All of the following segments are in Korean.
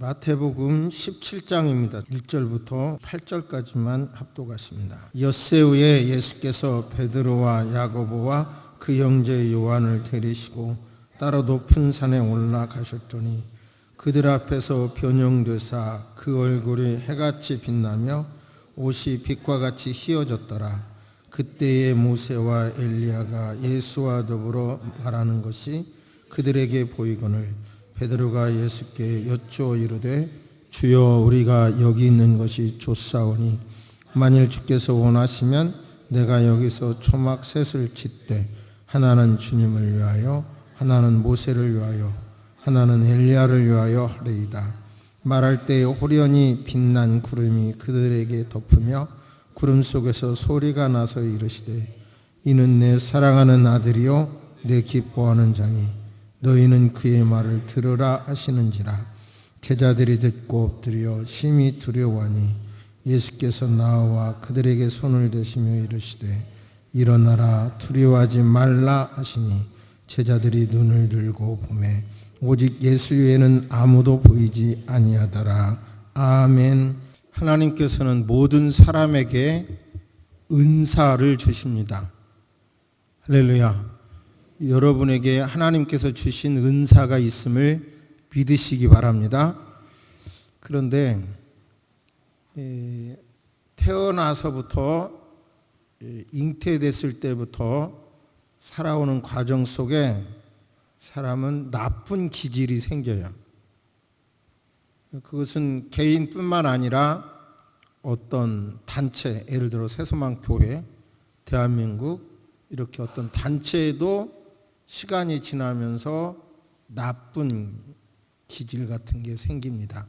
마태복음 17장입니다. 1절부터 8절까지만 합독하십니다. 엿새 후에 예수께서 베드로와 야고보와 그 형제 요한을 데리시고 따로 높은 산에 올라가셨더니 그들 앞에서 변형되사 그 얼굴이 해같이 빛나며 옷이 빛과 같이 희어졌더라. 그때에 모세와 엘리야가 예수와 더불어 말하는 것이 그들에게 보이거늘 베드로가 예수께 여쭈어 이르되 주여 우리가 여기 있는 것이 좋사오니 만일 주께서 원하시면 내가 여기서 초막 셋을 짓되 하나는 주님을 위하여 하나는 모세를 위하여 하나는 엘리야를 위하여 하리이다. 말할 때에 호련히 빛난 구름이 그들에게 덮으며 구름 속에서 소리가 나서 이르시되 이는 내 사랑하는 아들이요 내 기뻐하는 자니 너희는 그의 말을 들으라 하시는지라. 제자들이 듣고 엎드려 심히 두려워하니 예수께서 나와 그들에게 손을 대시며 이르시되 일어나라 두려워하지 말라 하시니 제자들이 눈을 들고 보매 오직 예수 외에는 아무도 보이지 아니하더라. 아멘. 하나님께서는 모든 사람에게 은사를 주십니다. 할렐루야. 여러분에게 하나님께서 주신 은사가 있음을 믿으시기 바랍니다. 그런데 태어나서부터 잉태됐을 때부터 살아오는 과정 속에 사람은 나쁜 기질이 생겨요. 그것은 개인뿐만 아니라 어떤 단체, 예를 들어 새소망교회, 대한민국 이렇게 어떤 단체에도 시간이 지나면서 나쁜 기질 같은 게 생깁니다.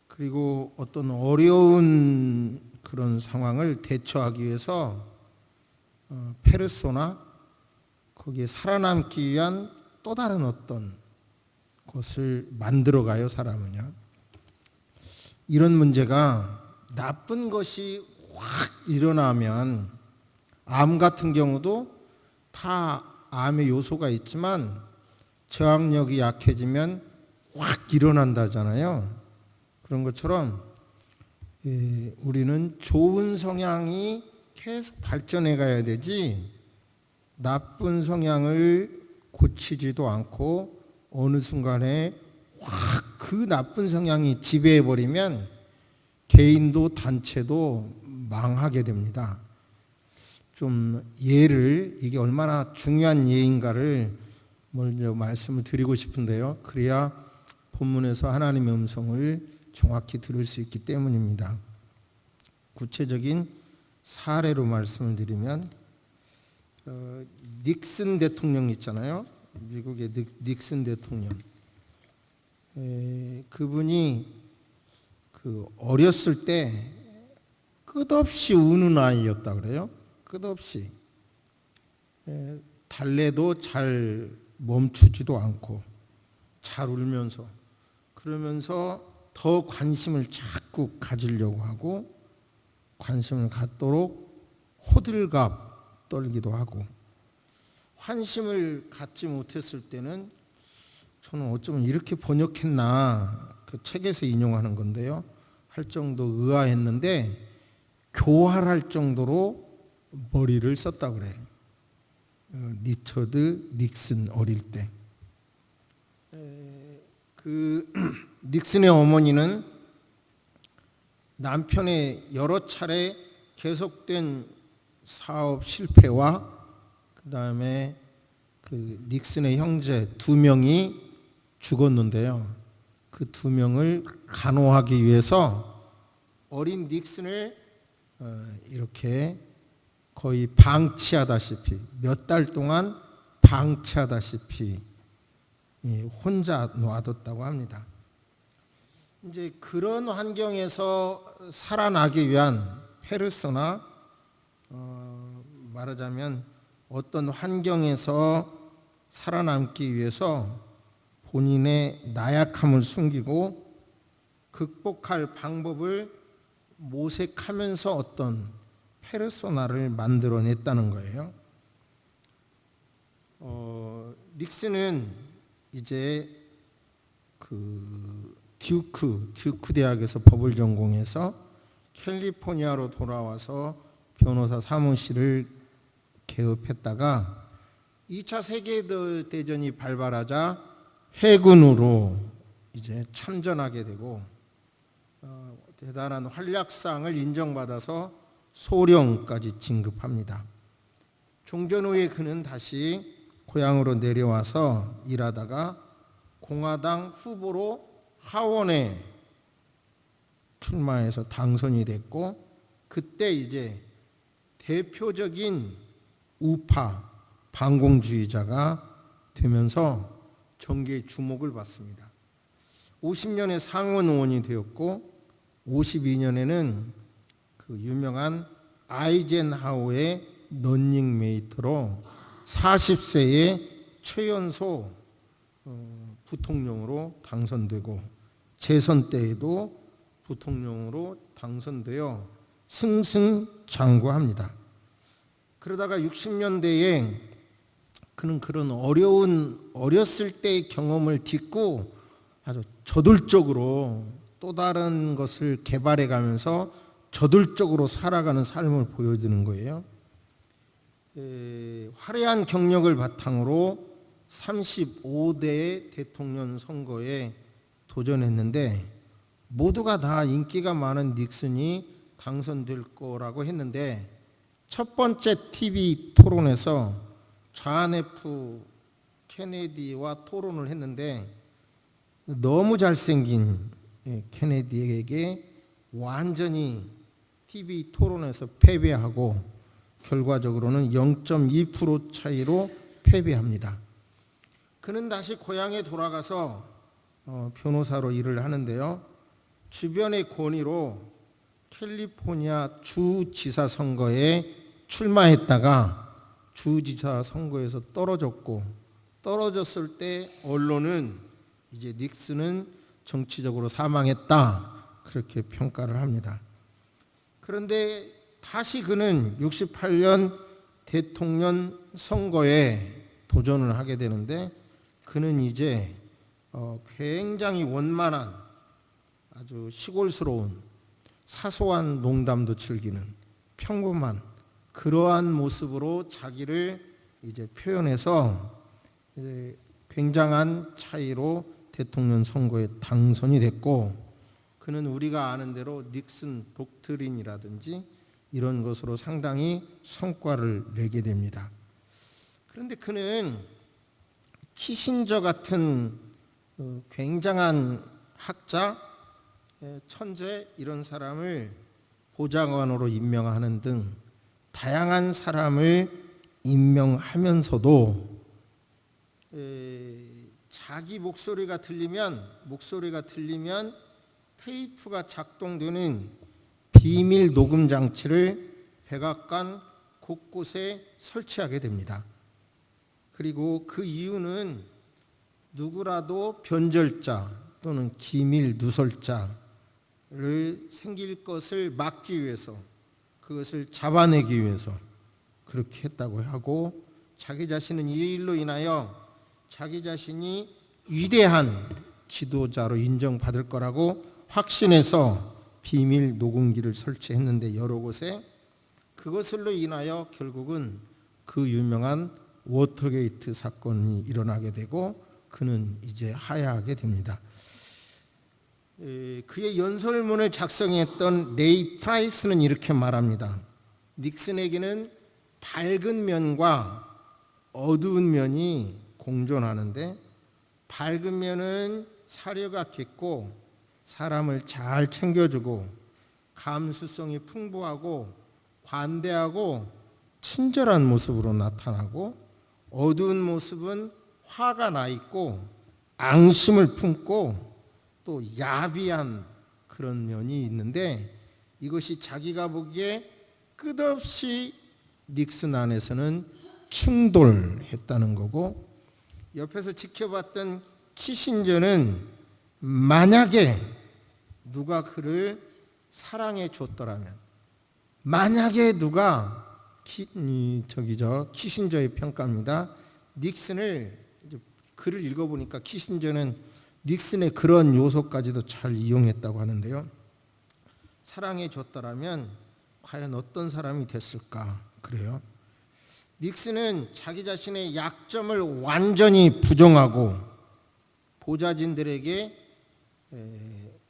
그리고 어떤 어려운 그런 상황을 대처하기 위해서 페르소나, 거기에 살아남기 위한 또 다른 어떤 것을 만들어가요, 사람은요. 이런 문제가 나쁜 것이 확 일어나면 암 같은 경우도 다 암의 요소가 있지만 저항력이 약해지면 확 일어난다잖아요. 그런 것처럼 우리는 좋은 성향이 계속 발전해 가야 되지 나쁜 성향을 고치지도 않고 어느 순간에 확 그 나쁜 성향이 지배해 버리면 개인도 단체도 망하게 됩니다. 좀 예를 이게 얼마나 중요한 예인가를 먼저 말씀을 드리고 싶은데요. 그래야 본문에서 하나님의 음성을 정확히 들을 수 있기 때문입니다. 구체적인 사례로 말씀을 드리면 닉슨 대통령 있잖아요. 미국의 닉슨 대통령. 그분이 어렸을 때 끝없이 우는 아이였다 그래요. 끝없이 달래도 잘 멈추지도 않고 잘 울면서 그러면서 더 관심을 자꾸 가지려고 하고 관심을 갖도록 호들갑 떨기도 하고 환심을 갖지 못했을 때는 저는 어쩌면 이렇게 번역했나 그 책에서 인용하는 건데요. 할 정도 의아했는데 교활할 정도로 머리를 썼다 그래요. 리처드 닉슨 어릴 때. 그 닉슨의 어머니는 남편의 여러 차례 계속된 사업 실패와 그 다음에 그 닉슨의 형제 2명이 죽었는데요. 그 2명을 간호하기 위해서 어린 닉슨을 이렇게 거의 방치하다시피 몇 달 동안 방치하다시피 혼자 놔뒀다고 합니다. 이제 그런 환경에서 살아나기 위한 페르소나 말하자면 어떤 환경에서 살아남기 위해서 본인의 나약함을 숨기고 극복할 방법을 모색하면서 어떤 페르소나를 만들어냈다는 거예요. 닉슨은 이제 그 듀크 대학에서 법을 전공해서 캘리포니아로 돌아와서 변호사 사무실을 개업했다가 2차 세계대전이 발발하자 해군으로 이제 참전하게 되고 대단한 활약상을 인정받아서 소령까지 진급합니다. 종전 후에 그는 다시 고향으로 내려와서 일하다가 공화당 후보로 하원에 출마해서 당선이 됐고, 그때 이제 대표적인 우파 반공주의자가 되면서 정계의 주목을 받습니다. 50년에 상원 의원이 되었고 52년에는 그 유명한 아이젠하워의 런닝메이트로 40세에 최연소 부통령으로 당선되고 재선 때에도 부통령으로 당선되어 승승장구합니다. 그러다가 60년대에 그는 그런 어렸을 때의 경험을 딛고 아주 저돌적으로 또 다른 것을 개발해 가면서 저돌적으로 살아가는 삶을 보여주는 거예요. 화려한 경력을 바탕으로 35대 대통령 선거에 도전했는데 모두가 다 인기가 많은 닉슨이 당선될 거라고 했는데 첫 번째 TV 토론에서 존 F 케네디와 토론을 했는데 너무 잘생긴 케네디에게 완전히 TV 토론에서 패배하고 결과적으로는 0.2% 차이로 패배합니다. 그는 다시 고향에 돌아가서 변호사로 일을 하는데요. 주변의 권위로 캘리포니아 주지사 선거에 출마했다가 주지사 선거에서 떨어졌을 때 언론은 이제 닉슨은 정치적으로 사망했다 그렇게 평가를 합니다. 그런데 다시 그는 68년 대통령 선거에 도전을 하게 되는데 그는 이제 굉장히 원만한 아주 시골스러운 사소한 농담도 즐기는 평범한 그러한 모습으로 자기를 이제 표현해서 이제 굉장한 차이로 대통령 선거에 당선이 됐고 그는 우리가 아는 대로 닉슨 독트린이라든지 이런 것으로 상당히 성과를 내게 됩니다. 그런데 그는 키신저 같은 굉장한 학자, 천재 이런 사람을 보좌관으로 임명하는 등 다양한 사람을 임명하면서도 자기 목소리가 들리면 테이프가 작동되는 비밀 녹음 장치를 백악관 곳곳에 설치하게 됩니다. 그리고 그 이유는 누구라도 변절자 또는 기밀 누설자를 생길 것을 막기 위해서 그것을 잡아내기 위해서 그렇게 했다고 하고 자기 자신은 이 일로 인하여 자기 자신이 위대한 지도자로 인정받을 거라고 확신해서 비밀 녹음기를 설치했는데 여러 곳에 그것으로 인하여 결국은 그 유명한 워터게이트 사건이 일어나게 되고 그는 이제 하야하게 됩니다. 그의 연설문을 작성했던 레이 프라이스는 이렇게 말합니다. 닉슨에게는 밝은 면과 어두운 면이 공존하는데 밝은 면은 사려가 깊고 사람을 잘 챙겨주고 감수성이 풍부하고 관대하고 친절한 모습으로 나타나고 어두운 모습은 화가 나 있고 앙심을 품고 또 야비한 그런 면이 있는데 이것이 자기가 보기에 끝없이 닉슨 안에서는 충돌했다는 거고 옆에서 지켜봤던 키신저는 만약에 누가 그를 사랑해 줬더라면 만약에 누가 키신저의 평가입니다. 닉슨을 글을 읽어보니까 키신저는 닉슨의 그런 요소까지도 잘 이용했다고 하는데요. 사랑해 줬더라면 과연 어떤 사람이 됐을까 그래요. 닉슨은 자기 자신의 약점을 완전히 부정하고 보좌진들에게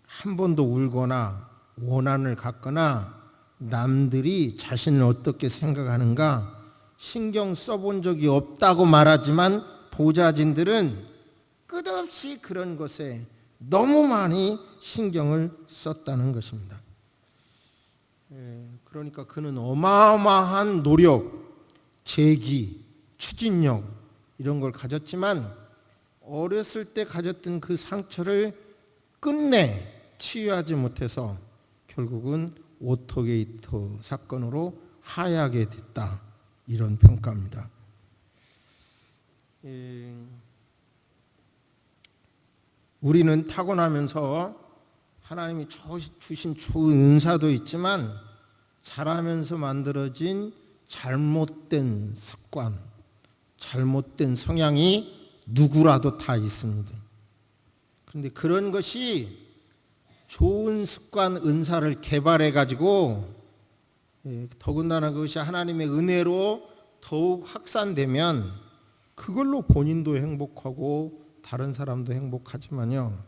한 번도 울거나 원한을 갖거나 남들이 자신을 어떻게 생각하는가 신경 써본 적이 없다고 말하지만 보좌진들은 끝없이 그런 것에 너무 많이 신경을 썼다는 것입니다. 그러니까 그는 어마어마한 노력, 재기, 추진력 이런 걸 가졌지만 어렸을 때 가졌던 그 상처를 끝내 치유하지 못해서 결국은 워터게이트 사건으로 하야하게 됐다. 이런 평가입니다. 우리는 타고나면서 하나님이 주신 좋은 은사도 있지만 자라면서 만들어진 잘못된 습관, 잘못된 성향이 누구라도 다 있습니다. 그런데 그런 것이 좋은 습관, 은사를 개발해 가지고 더군다나 그것이 하나님의 은혜로 더욱 확산되면 그걸로 본인도 행복하고 다른 사람도 행복하지만요.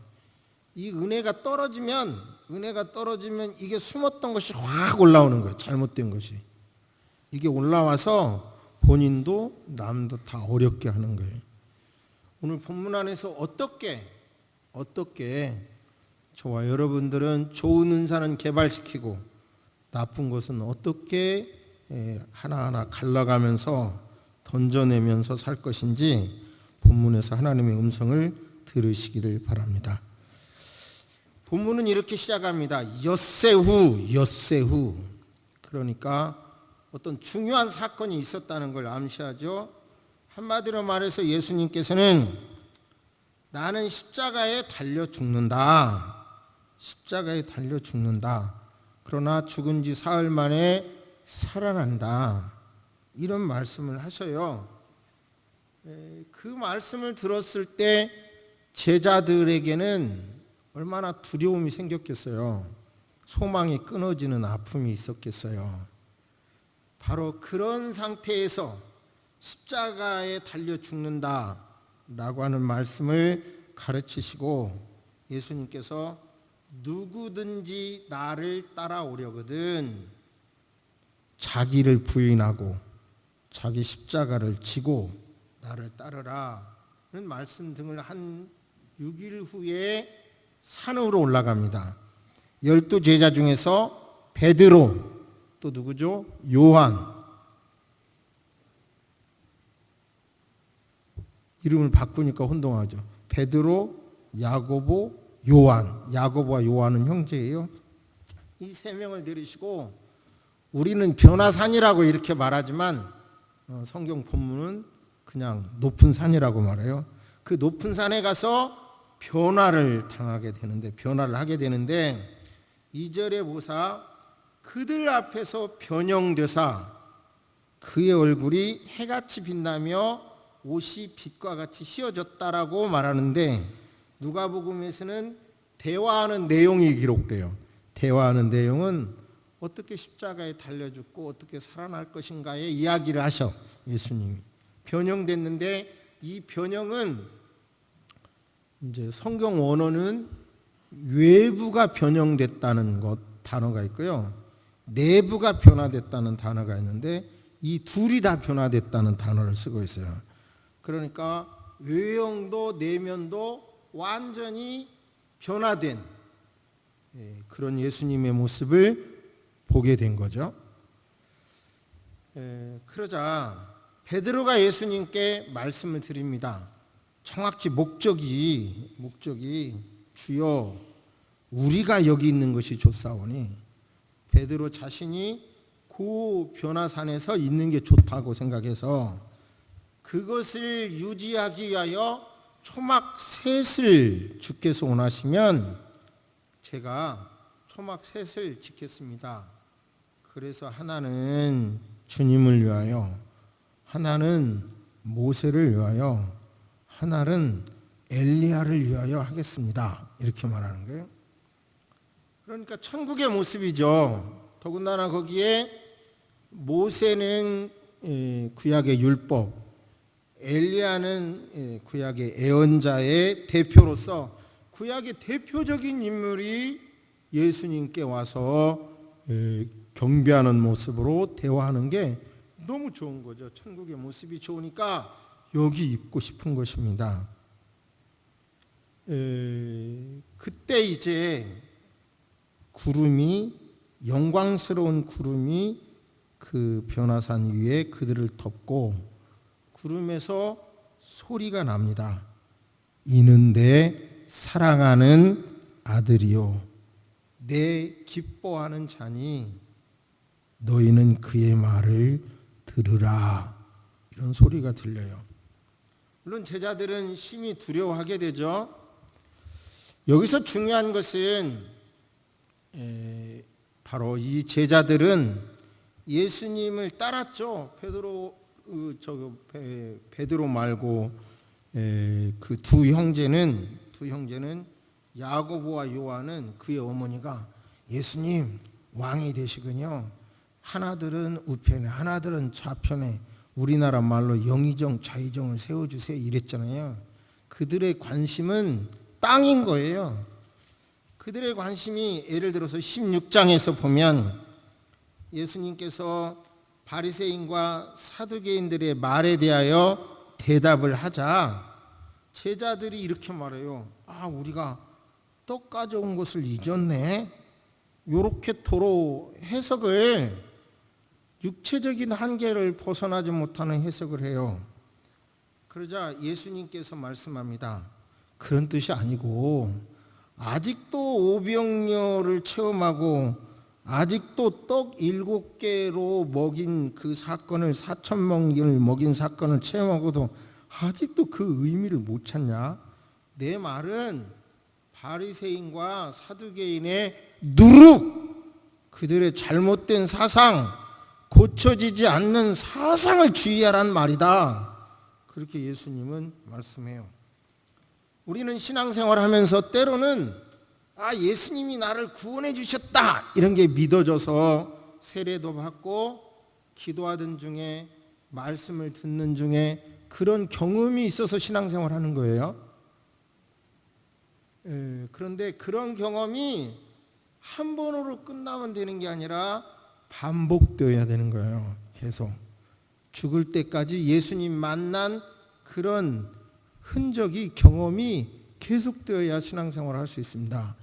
이 은혜가 떨어지면 이게 숨었던 것이 확 올라오는 거예요. 잘못된 것이. 이게 올라와서 본인도 남도 다 어렵게 하는 거예요. 오늘 본문 안에서 어떻게 저와 여러분들은 좋은 은사는 개발시키고 나쁜 것은 어떻게 하나하나 갈라가면서 던져내면서 살 것인지 본문에서 하나님의 음성을 들으시기를 바랍니다. 본문은 이렇게 시작합니다. 엿새후. 그러니까 어떤 중요한 사건이 있었다는 걸 암시하죠. 한마디로 말해서 예수님께서는 나는 십자가에 달려 죽는다. 그러나 죽은 지 사흘 만에 살아난다. 이런 말씀을 하셔요. 그 말씀을 들었을 때 제자들에게는 얼마나 두려움이 생겼겠어요. 소망이 끊어지는 아픔이 있었겠어요. 바로 그런 상태에서 십자가에 달려 죽는다라고 하는 말씀을 가르치시고 예수님께서 누구든지 나를 따라오려거든 자기를 부인하고 자기 십자가를 지고 나를 따르라는 말씀 등을 한 6일 후에 산으로 올라갑니다. 12 제자 중에서 베드로, 또 누구죠? 요한. 이름을 바꾸니까 혼동하죠. 베드로, 야고보, 요한. 야고보와 요한은 형제예요. 이 세 명을 데리시고 우리는 변화산이라고 이렇게 말하지만 성경 본문은 그냥 높은 산이라고 말해요. 그 높은 산에 가서 변화를 하게 되는데 2절에 보사 그들 앞에서 변형되사 그의 얼굴이 해같이 빛나며 옷이 빛과 같이 휘어졌다라고 말하는데 누가복음에서는 대화하는 내용이 기록돼요. 대화하는 내용은 어떻게 십자가에 달려 죽고 어떻게 살아날 것인가의 이야기를 하셔. 예수님이 변형됐는데 이 변형은 이제 성경 원어는 외부가 변형됐다는 단어가 있고요. 내부가 변화됐다는 단어가 있는데 이 둘이 다 변화됐다는 단어를 쓰고 있어요. 그러니까 외형도 내면도 완전히 변화된 그런 예수님의 모습을 보게 된 거죠. 그러자 베드로가 예수님께 말씀을 드립니다. 정확히 목적이 주여 우리가 여기 있는 것이 좋사오니 베드로 자신이 그 변화산에서 있는 게 좋다고 생각해서 그것을 유지하기 위하여 초막 셋을 주께서 원하시면 제가 초막 셋을 짓겠습니다. 그래서 하나는 주님을 위하여, 하나는 모세를 위하여, 하나는 엘리야를 위하여 하겠습니다. 이렇게 말하는 거예요. 그러니까 천국의 모습이죠. 더군다나 거기에 모세는 구약의 율법, 엘리야는 구약의 예언자의 대표로서 구약의 대표적인 인물이 예수님께 와서 경배하는 모습으로 대화하는 게 너무 좋은 거죠. 천국의 모습이 좋으니까 여기 있고 싶은 것입니다. 그때 이제 구름이, 영광스러운 구름이 그 변화산 위에 그들을 덮고 구름에서 소리가 납니다. 이는 내 사랑하는 아들이요 내 기뻐하는 자니 너희는 그의 말을 들으라. 이런 소리가 들려요. 물론 제자들은 심히 두려워하게 되죠. 여기서 중요한 것은 바로 이 제자들은 예수님을 따랐죠. 베드로 말고 그 두 형제는 야고보와 요한은 그의 어머니가 예수님 왕이 되시군요. 하나들은 우편에 하나들은 좌편에 우리나라 말로 영의정 좌의정을 세워주세요 이랬잖아요. 그들의 관심은 땅인 거예요. 그들의 관심이 예를 들어서 16장에서 보면 예수님께서 바리새인과 사두개인들의 말에 대하여 대답을 하자 제자들이 이렇게 말해요. 우리가 떡 가져온 것을 잊었네. 요렇게 도로 해석을 육체적인 한계를 벗어나지 못하는 해석을 해요. 그러자 예수님께서 말씀합니다. 그런 뜻이 아니고 아직도 오병이어를 체험하고 아직도 떡 7개로 먹인 그 사건을 4,000명을 먹인 사건을 체험하고도 아직도 그 의미를 못 찾냐? 내 말은 바리새인과 사두개인의 누룩, 그들의 잘못된 사상, 고쳐지지 않는 사상을 주의하라는 말이다. 그렇게 예수님은 말씀해요. 우리는 신앙생활하면서 때로는 예수님이 나를 구원해 주셨다 이런 게 믿어져서 세례도 받고 기도하던 중에 말씀을 듣는 중에 그런 경험이 있어서 신앙생활하는 거예요. 그런데 그런 경험이 한 번으로 끝나면 되는 게 아니라 반복되어야 되는 거예요. 계속 죽을 때까지 예수님 만난 그런 흔적이 경험이 계속되어야 신앙생활을 할 수 있습니다.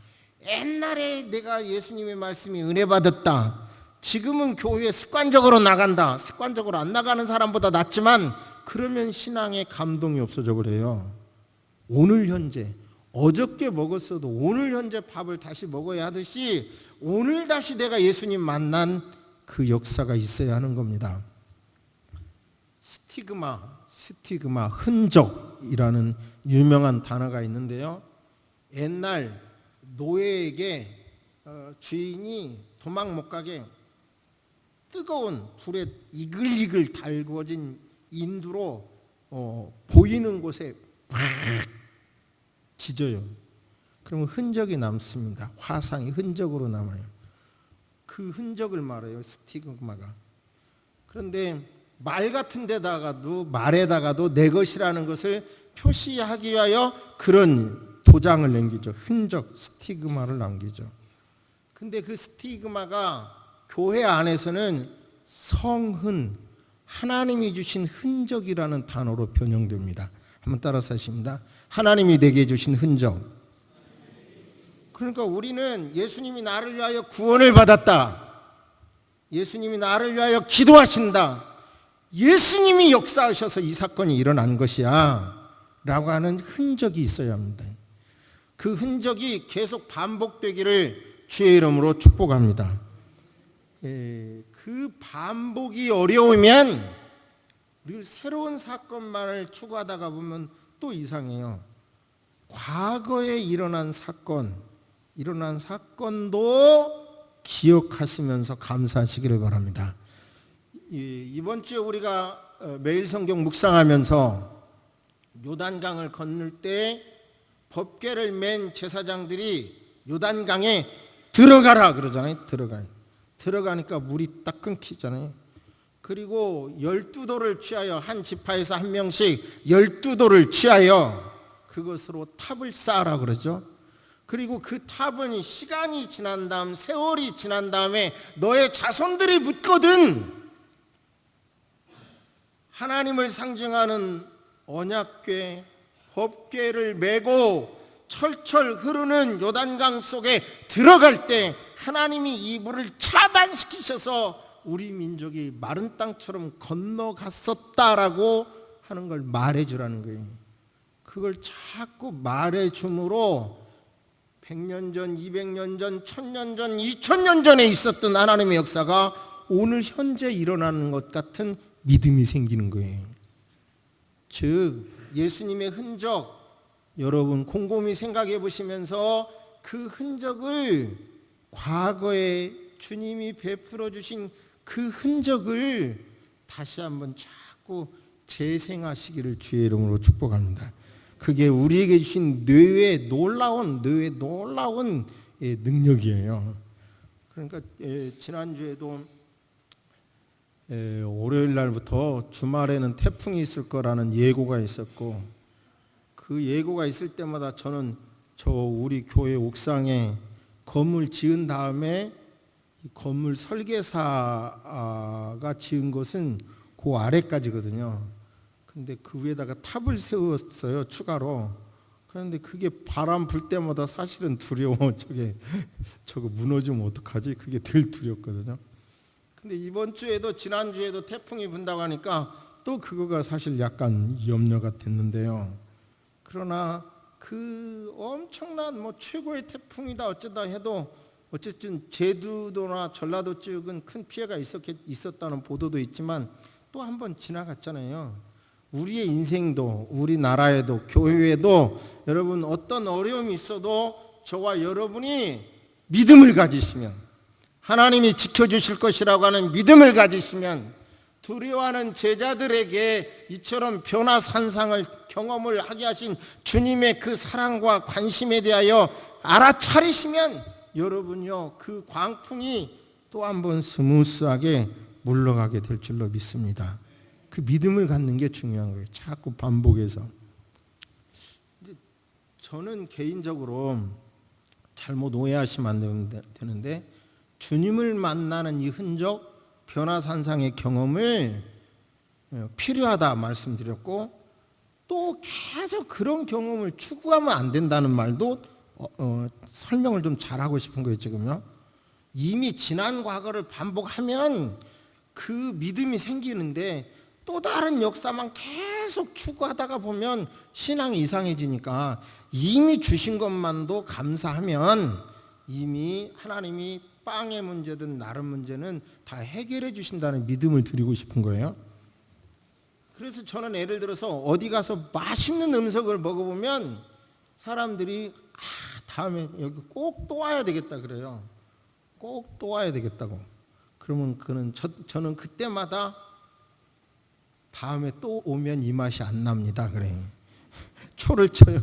옛날에 내가 예수님의 말씀이 은혜 받았다. 지금은 교회에 습관적으로 나간다. 습관적으로 안 나가는 사람보다 낫지만 그러면 신앙에 감동이 없어져 버려요. 오늘 현재 어저께 먹었어도 오늘 현재 밥을 다시 먹어야 하듯이 오늘 다시 내가 예수님 만난 그 역사가 있어야 하는 겁니다. 스티그마, 흔적이라는 유명한 단어가 있는데요. 옛날 노예에게 주인이 도망 못 가게 뜨거운 불에 이글이글 달궈진 인두로 보이는 곳에 팍 지져요. 그러면 흔적이 남습니다. 화상이 흔적으로 남아요. 그 흔적을 말해요. 스티그마가. 그런데 말 같은 데다가도 말에다가도 내 것이라는 것을 표시하기 위하여 그런 도장을 남기죠. 흔적, 스티그마를 남기죠. 근데 그 스티그마가 교회 안에서는 성흔, 하나님이 주신 흔적이라는 단어로 변형됩니다. 한번 따라서 하십니다. 하나님이 내게 주신 흔적. 그러니까 우리는 예수님이 나를 위하여 구원을 받았다. 예수님이 나를 위하여 기도하신다. 예수님이 역사하셔서 이 사건이 일어난 것이야 라고 하는 흔적이 있어야 합니다. 그 흔적이 계속 반복되기를 주의 이름으로 축복합니다. 그 반복이 어려우면 늘 새로운 사건만을 추구하다가 보면 또 이상해요. 과거에 일어난 사건도 기억하시면서 감사하시기를 바랍니다. 이번 주에 우리가 매일 성경 묵상하면서 요단강을 건널 때 법궤를 맨 제사장들이 요단강에 들어가라 그러잖아요. 들어가니까 물이 딱 끊기잖아요. 그리고 12도를 취하여, 한 지파에서 한 명씩 12도를 취하여 그것으로 탑을 쌓으라 그러죠. 그리고 그 탑은 시간이 지난 다음, 세월이 지난 다음에 너의 자손들이 묻거든 하나님을 상징하는 언약궤, 법궤를 메고 철철 흐르는 요단강 속에 들어갈 때 하나님이 이 물을 차단시키셔서 우리 민족이 마른 땅처럼 건너갔었다라고 하는 걸 말해주라는 거예요. 그걸 자꾸 말해줌으로 100년 전, 200년 전, 1000년 전, 2000년 전에 있었던 하나님의 역사가 오늘 현재 일어나는 것 같은 믿음이 생기는 거예요. 즉 예수님의 흔적, 여러분 곰곰이 생각해 보시면서 그 흔적을, 과거에 주님이 베풀어 주신 그 흔적을 다시 한번 자꾸 재생하시기를 주의 이름으로 축복합니다. 그게 우리에게 주신 뇌의 놀라운 능력이에요. 그러니까 지난주에도 월요일 날부터 주말에는 태풍이 있을 거라는 예고가 있었고, 그 예고가 있을 때마다 저는 우리 교회 옥상에 건물 지은 다음에 건물 설계사가 지은 것은 그 아래까지거든요. 근데 그 위에다가 탑을 세웠어요, 추가로. 그런데 그게 바람 불 때마다 사실은 두려워. 저거 무너지면 어떡하지? 그게 덜 두렵거든요. 근데 이번 주에도, 지난주에도 태풍이 분다고 하니까 또 그거가 사실 약간 염려가 됐는데요. 그러나 그 엄청난 최고의 태풍이다 어쩌다 해도 어쨌든 제주도나 전라도 쪽은 큰 피해가 있었다는 보도도 있지만 또 한 번 지나갔잖아요. 우리의 인생도, 우리나라에도, 교회에도 여러분 어떤 어려움이 있어도 저와 여러분이 믿음을 가지시면, 하나님이 지켜주실 것이라고 하는 믿음을 가지시면, 두려워하는 제자들에게 이처럼 변화산상을 경험을 하게 하신 주님의 그 사랑과 관심에 대하여 알아차리시면 여러분요, 그 광풍이 또 한 번 스무스하게 물러가게 될 줄로 믿습니다. 그 믿음을 갖는 게 중요한 거예요. 자꾸 반복해서. 저는 개인적으로 잘못 오해하시면 안 되는데, 주님을 만나는 이 흔적, 변화산상의 경험을 필요하다 말씀드렸고, 또 계속 그런 경험을 추구하면 안 된다는 말도 설명을 좀 잘하고 싶은 거예요. 지금요, 이미 지난 과거를 반복하면 그 믿음이 생기는데 또 다른 역사만 계속 추구하다가 보면 신앙이 이상해지니까, 이미 주신 것만도 감사하면 이미 하나님이 빵의 문제든 나른 문제는 다 해결해 주신다는 믿음을 드리고 싶은 거예요. 그래서 저는 예를 들어서 어디 가서 맛있는 음식을 먹어보면 사람들이 다음에 여기 꼭 또 와야 되겠다 그래요. 꼭 또 와야 되겠다고. 그러면 저는 그때마다 다음에 또 오면 이 맛이 안 납니다 그래. 초를 쳐요.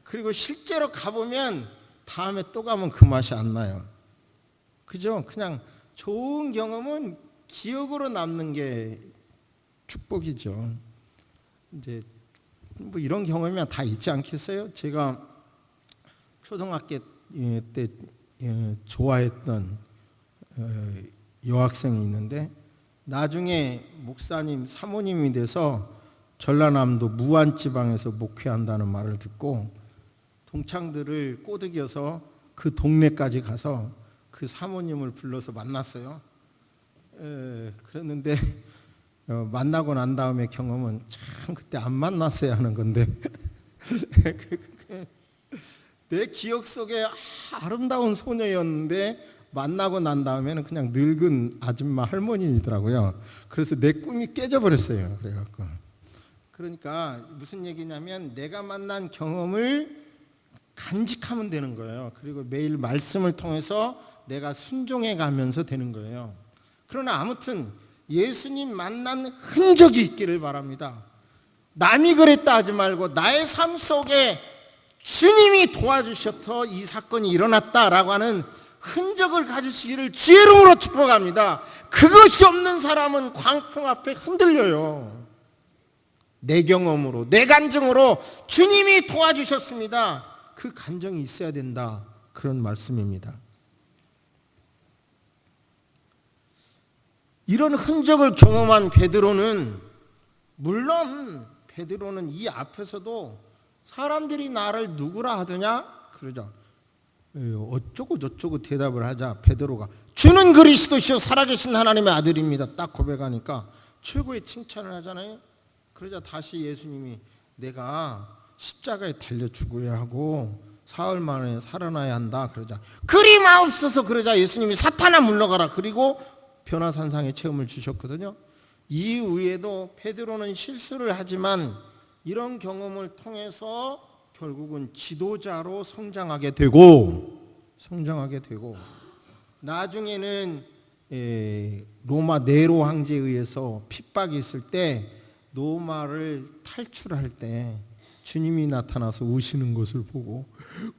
그리고 실제로 가보면 다음에 또 가면 그 맛이 안 나요. 그죠? 그냥 좋은 경험은 기억으로 남는 게 축복이죠. 이제 이런 경험이 다 있지 않겠어요? 제가 초등학교 때 좋아했던 여학생이 있는데, 나중에 목사님, 사모님이 돼서 전라남도 무안지방에서 목회한다는 말을 듣고 동창들을 꼬드겨서 그 동네까지 가서 그 사모님을 불러서 만났어요. 그랬는데 만나고 난 다음에 경험은 참 그때 안 만났어야 하는 건데 내 기억 속에 아름다운 소녀였는데 만나고 난 다음에는 그냥 늙은 아줌마 할머니더라고요. 그래서 내 꿈이 깨져버렸어요. 그러니까 무슨 얘기냐면, 내가 만난 경험을 간직하면 되는 거예요. 그리고 매일 말씀을 통해서 내가 순종해 가면서 되는 거예요. 그러나 아무튼 예수님 만난 흔적이 있기를 바랍니다. 남이 그랬다 하지 말고 나의 삶 속에 주님이 도와주셔서 이 사건이 일어났다라고 하는 흔적을 가지시기를 주의 이름으로 축복합니다. 그것이 없는 사람은 광풍 앞에 흔들려요. 내 경험으로, 내 간증으로 주님이 도와주셨습니다. 그 간정이 있어야 된다. 그런 말씀입니다. 이런 흔적을 경험한 베드로는, 물론 베드로는 이 앞에서도 사람들이 나를 누구라 하더냐? 그러자 어쩌고 저쩌고 대답을 하자 베드로가 주는 그리스도시요 살아계신 하나님의 아들입니다. 딱 고백하니까 최고의 칭찬을 하잖아요. 그러자 다시 예수님이 내가 십자가에 달려 죽어야 하고 사흘 만에 살아나야 한다. 그러자 그리 마옵소서. 그러자 예수님이 사탄아 물러가라. 그리고 변화산상의 체험을 주셨거든요. 이후에도 베드로는 실수를 하지만 이런 경험을 통해서 결국은 지도자로 성장하게 되고 나중에는 로마 네로 황제에 의해서 핍박이 있을 때 로마를 탈출할 때 주님이 나타나서 우시는 것을 보고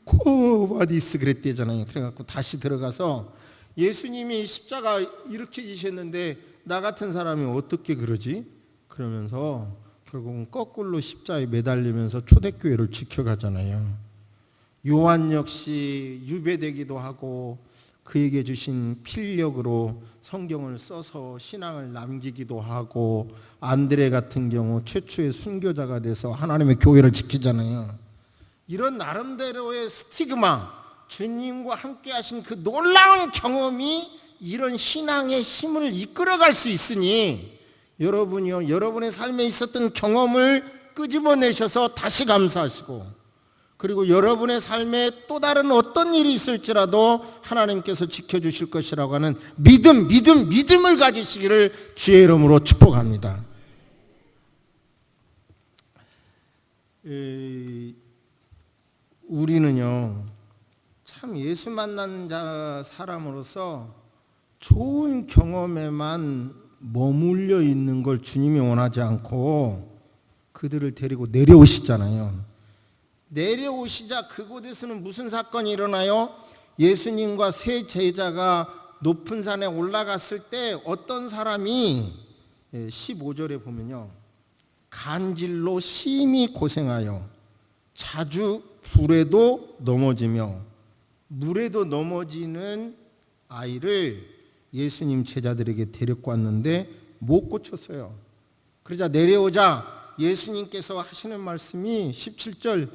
코바디스 그랬대잖아요. 그래갖고 다시 들어가서 예수님이 십자가 이렇게 지셨는데 나 같은 사람이 어떻게 그러지? 그러면서 결국은 거꾸로 십자가에 매달리면서 초대교회를 지켜가잖아요. 요한 역시 유배되기도 하고 그에게 주신 필력으로 성경을 써서 신앙을 남기기도 하고 안드레 같은 경우 최초의 순교자가 돼서 하나님의 교회를 지키잖아요. 이런 나름대로의 스티그마, 주님과 함께 하신 그 놀라운 경험이 이런 신앙의 힘을 이끌어갈 수 있으니 여러분이요, 여러분의 삶에 있었던 경험을 끄집어내셔서 다시 감사하시고 그리고 여러분의 삶에 또 다른 어떤 일이 있을지라도 하나님께서 지켜주실 것이라고 하는 믿음을 가지시기를 주의 이름으로 축복합니다. 우리는요 참 예수 만난 사람으로서 좋은 경험에만 머물러 있는 걸 주님이 원하지 않고 그들을 데리고 내려오시잖아요. 내려오시자 그곳에서는 무슨 사건이 일어나요? 예수님과 세 제자가 높은 산에 올라갔을 때 어떤 사람이 15절에 보면요 간질로 심히 고생하여 자주 불에도 넘어지며 물에도 넘어지는 아이를 예수님 제자들에게 데리고 왔는데 못 고쳤어요. 그러자 내려오자 예수님께서 하시는 말씀이 17절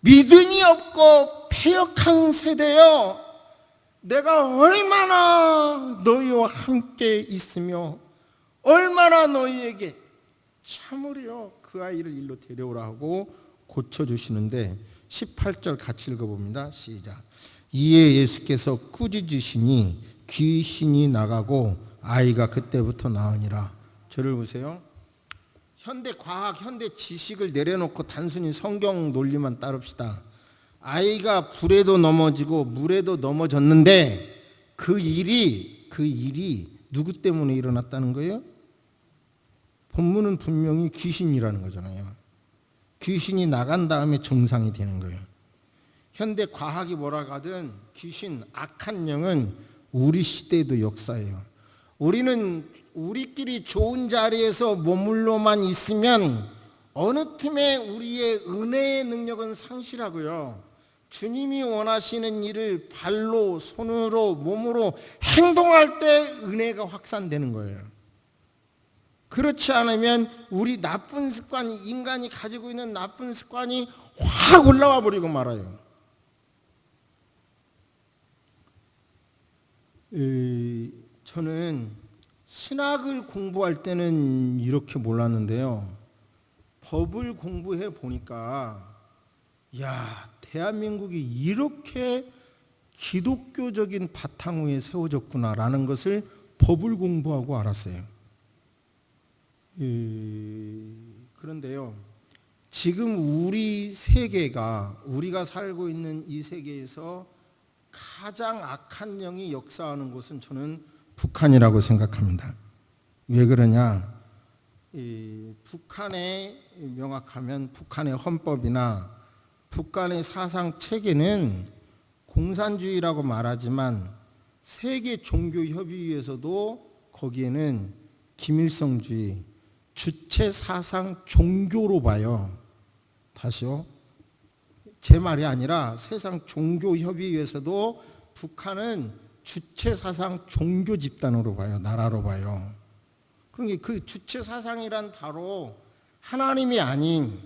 믿음이 없고 패역한 세대여 내가 얼마나 너희와 함께 있으며 얼마나 너희에게 참으려 그 아이를 일로 데려오라 하고 고쳐주시는데 18절 같이 읽어봅니다. 시작. 이에 예수께서 꾸짖으시니 귀신이 나가고 아이가 그때부터 나으니라. 저를 보세요. 현대 과학, 현대 지식을 내려놓고 단순히 성경 논리만 따릅시다. 아이가 불에도 넘어지고 물에도 넘어졌는데 그 일이 누구 때문에 일어났다는 거예요? 본문은 분명히 귀신이라는 거잖아요. 귀신이 나간 다음에 정상이 되는 거예요. 현대 과학이 뭐라고 하든 귀신, 악한 영은 우리 시대에도 역사예요. 우리는 우리끼리 좋은 자리에서 머물러만 있으면 어느 틈에 우리의 은혜의 능력은 상실하고요. 주님이 원하시는 일을 발로, 손으로, 몸으로 행동할 때 은혜가 확산되는 거예요. 그렇지 않으면 우리 나쁜 습관, 인간이 가지고 있는 나쁜 습관이 확 올라와 버리고 말아요. 저는 신학을 공부할 때는 이렇게 몰랐는데요. 법을 공부해 보니까 대한민국이 이렇게 기독교적인 바탕 위에 세워졌구나라는 것을 법을 공부하고 알았어요. 그런데요, 지금 우리 세계가, 우리가 살고 있는 이 세계에서 가장 악한 영이 역사하는 곳은 저는 북한이라고 생각합니다. 왜 그러냐? 북한에 명확하면 북한의 헌법이나 북한의 사상 체계는 공산주의라고 말하지만 세계 종교 협의회에서도 거기에는 김일성주의, 주체 사상 종교로 봐요. 다시요. 제 말이 아니라 세상 종교 협의회에서도 북한은 주체 사상 종교 집단으로 봐요. 나라로 봐요. 그러니까 그 주체 사상이란 바로 하나님이 아닌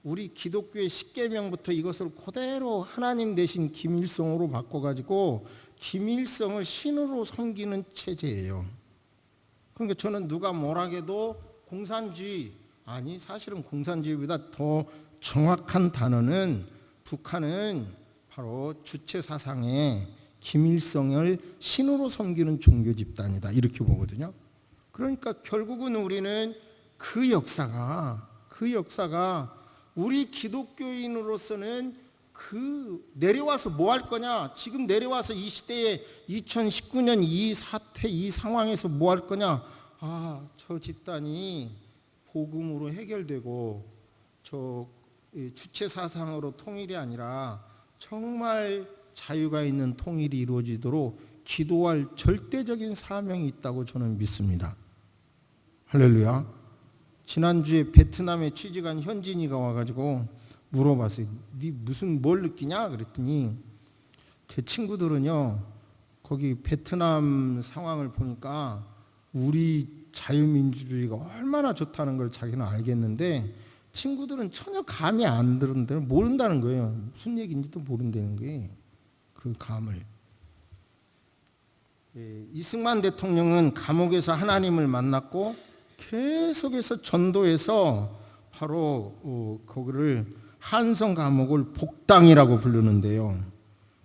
우리 기독교의 십계명부터 이것을 그대로 하나님 대신 김일성으로 바꿔가지고 김일성을 신으로 섬기는 체제예요. 그러니까 저는 누가 뭐라 해도 공산주의, 아니 사실은 공산주의보다 더 정확한 단어는 북한은 바로 주체 사상에 김일성을 신으로 섬기는 종교 집단이다 이렇게 보거든요. 그러니까 결국은 우리는 그 역사가 우리 기독교인으로서는 그 내려와서 뭐 할 거냐, 지금 내려와서 이 시대에 2019년 이 사태 이 상황에서 뭐 할 거냐, 저 집단이 복음으로 해결되고 저 주체 사상으로 통일이 아니라 정말 자유가 있는 통일이 이루어지도록 기도할 절대적인 사명이 있다고 저는 믿습니다. 할렐루야. 지난주에 베트남에 취직한 현진이가 와가지고 물어봤어요. 네 무슨 뭘 느끼냐? 그랬더니 제 친구들은요 거기 베트남 상황을 보니까 우리 자유민주주의가 얼마나 좋다는 걸 자기는 알겠는데 친구들은 전혀 감이 안 드는데 모른다는 거예요. 무슨 얘기인지도 모른다는 거예요. 그 감을. 이승만 대통령은 감옥에서 하나님을 만났고 계속해서 전도해서 바로 거기를 한성 감옥을 복당이라고 부르는데요.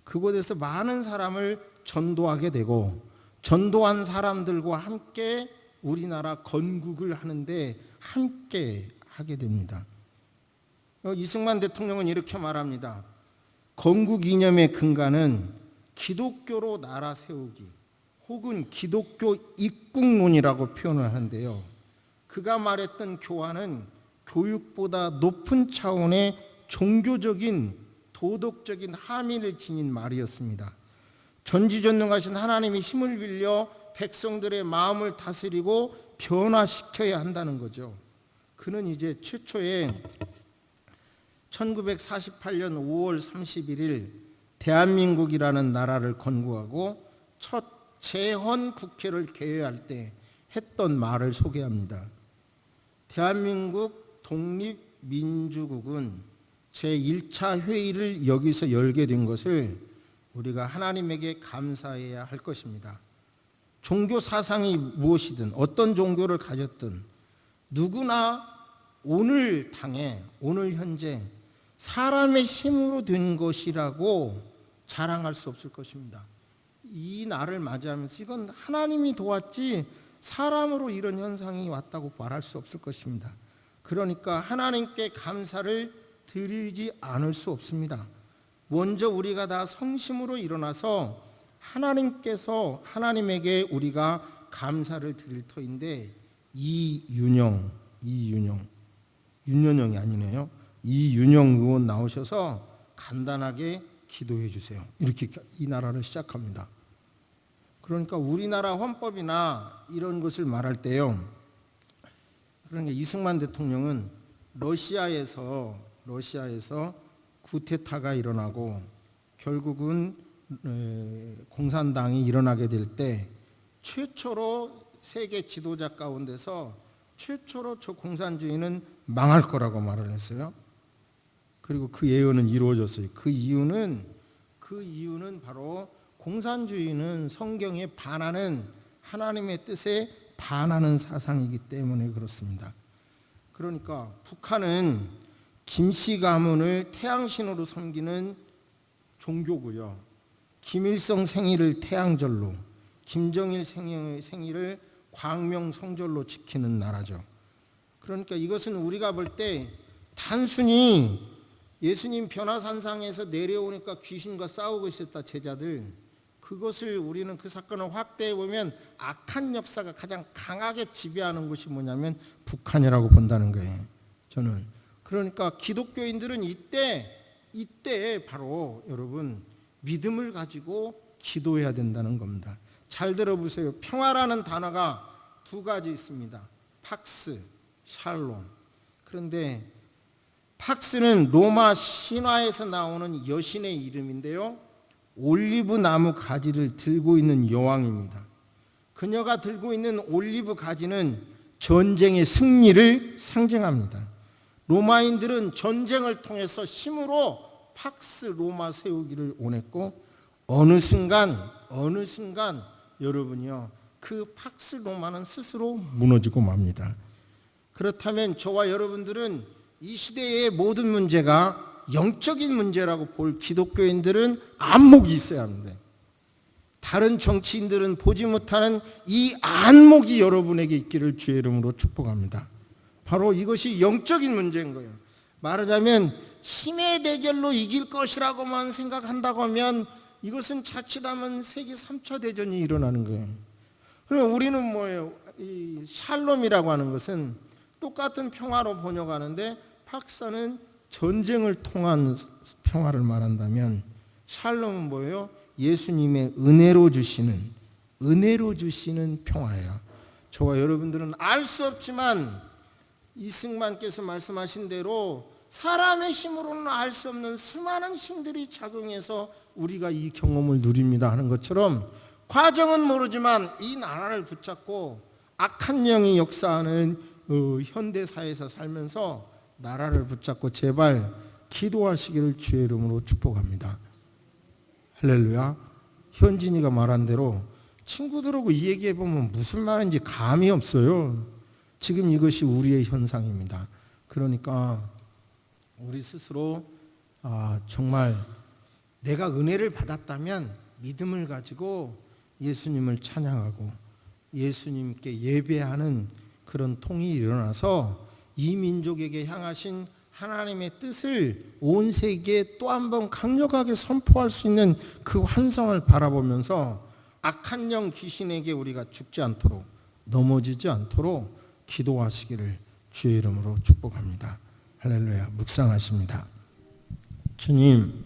그곳에서 많은 사람을 전도하게 되고 전도한 사람들과 함께 우리나라 건국을 하는데 함께 하게 됩니다. 이승만 대통령은 이렇게 말합니다. 건국 이념의 근간은 기독교로 나라 세우기 혹은 기독교 입국론이라고 표현을 하는데요. 그가 말했던 교화는 교육보다 높은 차원의 종교적인 도덕적인 함의를 지닌 말이었습니다. 전지전능하신 하나님의 힘을 빌려 백성들의 마음을 다스리고 변화시켜야 한다는 거죠. 그는 이제 최초에 1948년 5월 31일 대한민국이라는 나라를 건국하고 첫 재헌 국회를 개회할 때 했던 말을 소개합니다. 대한민국 독립민주국은 제1차 회의를 여기서 열게 된 것을 우리가 하나님에게 감사해야 할 것입니다. 종교 사상이 무엇이든 어떤 종교를 가졌든 누구나 오늘 당에 오늘 현재 사람의 힘으로 된 것이라고 자랑할 수 없을 것입니다. 이 날을 맞이하면서 이건 하나님이 도왔지 사람으로 이런 현상이 왔다고 말할 수 없을 것입니다. 그러니까 하나님께 감사를 드리지 않을 수 없습니다. 먼저 우리가 다 성심으로 일어나서 하나님에게 우리가 감사를 드릴 터인데 윤여정이 아니네요. 이윤영 의원 나오셔서 간단하게 기도해 주세요. 이렇게 이 나라를 시작합니다. 그러니까 우리나라 헌법이나 이런 것을 말할 때요. 그러니까 이승만 대통령은 러시아에서 쿠데타가 일어나고 결국은 공산당이 일어나게 될 때 최초로 세계 지도자 가운데서 최초로 저 공산주의는 망할 거라고 말을 했어요. 그리고 그 예언은 이루어졌어요. 그 이유는 바로 공산주의는 성경에 반하는 하나님의 뜻에 반하는 사상이기 때문에 그렇습니다. 그러니까 북한은 김씨 가문을 태양신으로 섬기는 종교고요. 김일성 생일을 태양절로, 김정일 생일을 광명성절로 지키는 나라죠. 그러니까 이것은 우리가 볼 때 단순히 예수님 변화산상에서 내려오니까 귀신과 싸우고 있었다 제자들, 그것을 우리는 그 사건을 확대해 보면 악한 역사가 가장 강하게 지배하는 곳이 뭐냐면 북한이라고 본다는 거예요. 저는 그러니까 기독교인들은 이때 이때 바로 여러분 믿음을 가지고 기도해야 된다는 겁니다. 잘 들어보세요. 평화라는 단어가 두 가지 있습니다. 팍스, 샬롬. 그런데 팍스는 로마 신화에서 나오는 여신의 이름인데요, 올리브 나무 가지를 들고 있는 여왕입니다. 그녀가 들고 있는 올리브 가지는 전쟁의 승리를 상징합니다. 로마인들은 전쟁을 통해서 힘으로 팍스 로마 세우기를 원했고, 어느 순간 여러분이요, 그 팍스 로마는 스스로 무너지고 맙니다. 그렇다면 저와 여러분들은 이 시대의 모든 문제가 영적인 문제라고 볼 기독교인들은 안목이 있어야 합니다. 다른 정치인들은 보지 못하는 이 안목이 여러분에게 있기를 주의 이름으로 축복합니다. 바로 이것이 영적인 문제인 거예요. 말하자면 힘의 대결로 이길 것이라고만 생각한다고 하면 이것은 자칫하면 세계 3차 대전이 일어나는 거예요. 그럼 우리는 뭐예요? 이 샬롬이라고 하는 것은 똑같은 평화로 번역하는데, 팍사는 전쟁을 통한 평화를 말한다면 샬롬은 뭐예요? 예수님의 은혜로 주시는 평화예요. 저와 여러분들은 알 수 없지만 이승만께서 말씀하신 대로 사람의 힘으로는 알 수 없는 수많은 힘들이 작용해서 우리가 이 경험을 누립니다 하는 것처럼, 과정은 모르지만 이 나라를 붙잡고 악한 영이 역사하는 현대사회에서 살면서 나라를 붙잡고 제발 기도하시기를 주의 이름으로 축복합니다. 할렐루야. 현진이가 말한 대로 친구들하고 이 얘기해보면 무슨 말인지 감이 없어요. 지금 이것이 우리의 현상입니다. 그러니까 우리 스스로 정말 내가 은혜를 받았다면 믿음을 가지고 예수님을 찬양하고 예수님께 예배하는 그런 통이 일어나서 이 민족에게 향하신 하나님의 뜻을 온 세계에 또 한 번 강력하게 선포할 수 있는 그 환상을 바라보면서 악한 영 귀신에게 우리가 죽지 않도록, 넘어지지 않도록 기도하시기를 주의 이름으로 축복합니다. 할렐루야. 묵상하십니다. 주님,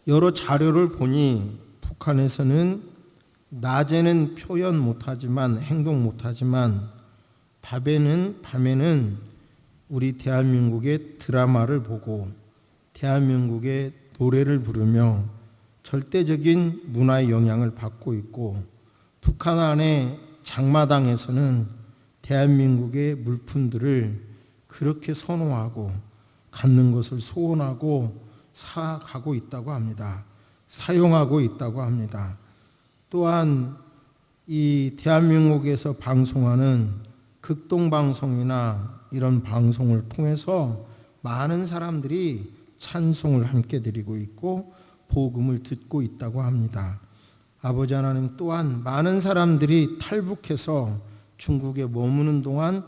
여러 자료를 보니 북한에서는 낮에는 표현 못하지만, 행동 못하지만 밤에는 우리 대한민국의 드라마를 보고 대한민국의 노래를 부르며 절대적인 문화의 영향을 받고 있고, 북한 안의 장마당에서는 대한민국의 물품들을 그렇게 선호하고 갖는 것을 소원하고 사가고 있다고 합니다. 사용하고 있다고 합니다. 또한 이 대한민국에서 방송하는 극동방송이나 이런 방송을 통해서 많은 사람들이 찬송을 함께 드리고 있고 복음을 듣고 있다고 합니다. 아버지 하나님, 또한 많은 사람들이 탈북해서 중국에 머무는 동안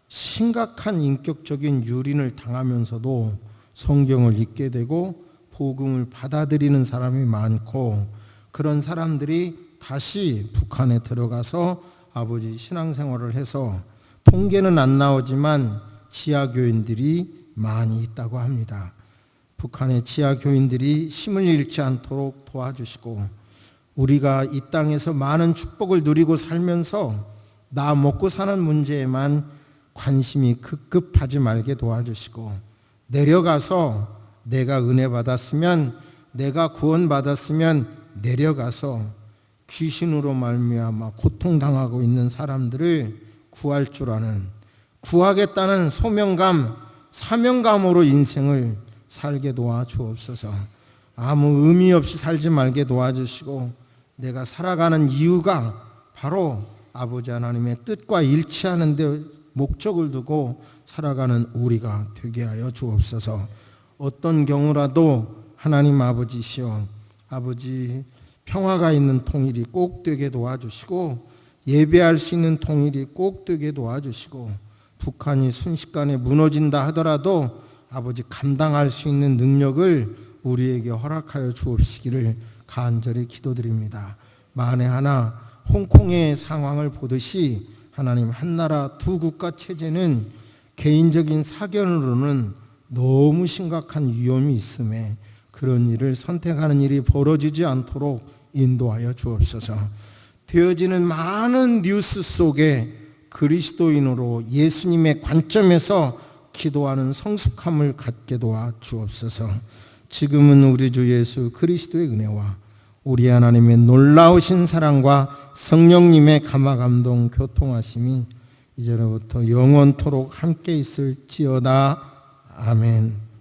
심각한 인격적인 유린을 당하면서도 성경을 읽게 되고 복음을 받아들이는 사람이 많고, 그런 사람들이 다시 북한에 들어가서 아버지 신앙생활을 해서 통계는 안 나오지만 지하교인들이 많이 있다고 합니다. 북한의 지하교인들이 힘을 잃지 않도록 도와주시고, 우리가 이 땅에서 많은 축복을 누리고 살면서 나 먹고 사는 문제에만 관심이 급급하지 말게 도와주시고, 내려가서 내가 은혜 받았으면, 내가 구원 받았으면 내려가서 귀신으로 말미암아 고통당하고 있는 사람들을 구할 줄 아는, 구하겠다는 소명감, 사명감으로 인생을 살게 도와주옵소서. 아무 의미 없이 살지 말게 도와주시고, 내가 살아가는 이유가 바로 아버지 하나님의 뜻과 일치하는 데 목적을 두고 살아가는 우리가 되게 하여 주옵소서. 어떤 경우라도 하나님 아버지시여, 아버지 평화가 있는 통일이 꼭 되게 도와주시고, 예배할 수 있는 통일이 꼭 되게 도와주시고, 북한이 순식간에 무너진다 하더라도 아버지 감당할 수 있는 능력을 우리에게 허락하여 주옵시기를 간절히 기도드립니다. 만에 하나 홍콩의 상황을 보듯이 하나님, 한 나라 두 국가 체제는 개인적인 사견으로는 너무 심각한 위험이 있음에 그런 일을 선택하는 일이 벌어지지 않도록 인도하여 주옵소서. 되어지는 많은 뉴스 속에 그리스도인으로 예수님의 관점에서 기도하는 성숙함을 갖게 도와 주옵소서. 지금은 우리 주 예수 그리스도의 은혜와 우리 하나님의 놀라우신 사랑과 성령님의 감화감동 교통하심이 이제로부터 영원토록 함께 있을지어다. 아멘.